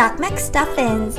Duck McStuffins.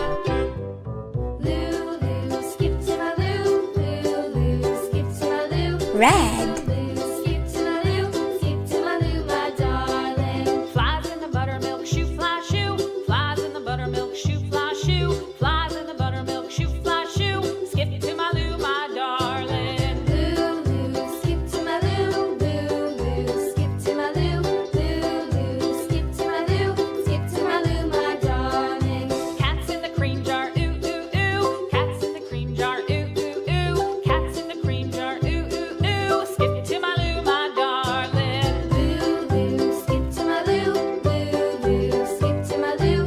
Lulu, skip to my Lou. Lulu, skip to my Lou. Red. Lulu, skip to my Lou. Skip to my Lou, my darling. Flies in the buttermilk shoe, fly shoe. Flies in the buttermilk shoe, fly shoe. Flies in the buttermilk shoe, fly shoe. Skip to my Lou, my darling. Lulu, skip to my Lou. Lulu, skip to my Lou. Lulu, skip to my Lou. Skip to my Lou, my darling. Cats in the cream jar, ooh ooh ooh. Cats in the cream jar, ooh ooh ooh. Cats in the cream jar, ooh ooh ooh. Skip to my Lou, my darling. Lulu, skip to my Lou. Lulu, skip to my Lou.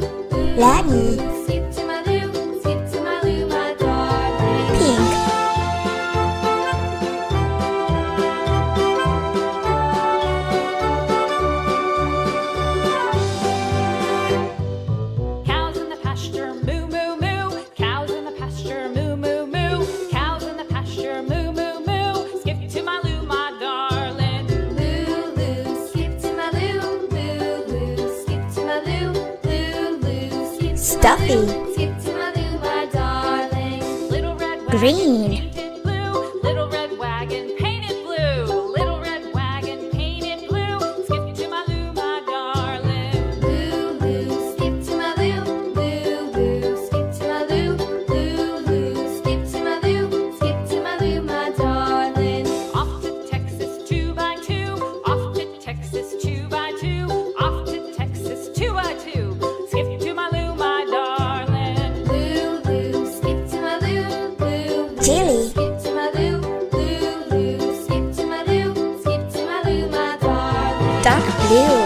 Lemmy. Skip to my Lou. Skip to my Lou, my darling. Pink. Cows in the pasture, moo moo moo. Cows in the pasture, moo moo moo. Cows in the pasture, moo moo moo. Skip to my Lou, my darling. Lulu, skip to my Lou. Lulu, skip to my Lou. Lulu, skip to Stuffy. my Lou. Skip to my Lou, my darling. Little red wagon Green. painted blue. Little red wagon painted blue. Little red wagon painted blue. Skip to my Lou, my darling. Lulu, skip to my Lou. Lulu, skip to my Lou. Lulu, skip to my Lou. Skip to my Lou, my darling. Off to Texas 2x2. Off to Texas 2x2. Off to Texas 2x2. Skip to my Lou, my darling. Lulu, skip to my Lou. Lulu, Jilly. skip to my Lou. Lulu, skip to my Lou. Skip to my Lou, my darling. Dark blue.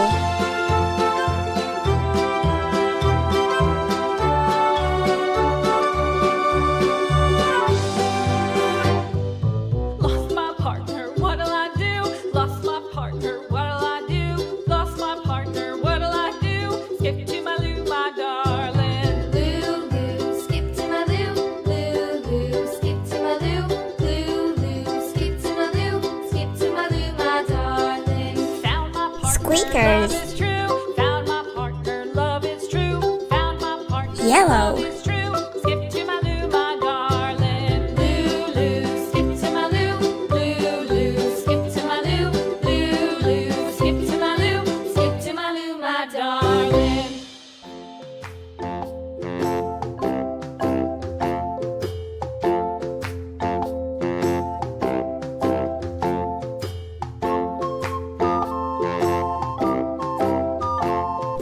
Lost my partner, what'll I do? Lost my partner, what'll I do? Lost my partner, what'll I do? Skip to my Lou, my darling. Lulu, skip to my Lou. Lulu, skip to my Lou. Lulu, skip to my Lou. Skip to my Lou, my darling. Found my partner, Squeakers. love is true. Found my partner, love is true. Found my partner, Yellow. love is true. Skip to my Lou, my darling. Lulu, skip to my Lou. Lulu, skip to my Lou. Lulu, skip to my Lou. Skip to my Lou, my darling.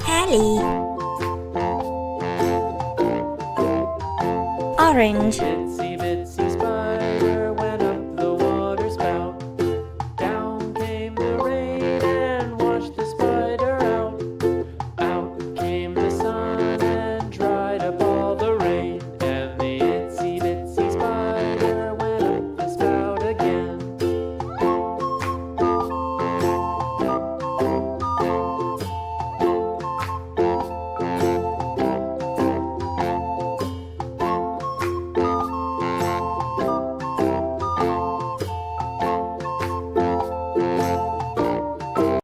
Hallie. Orange.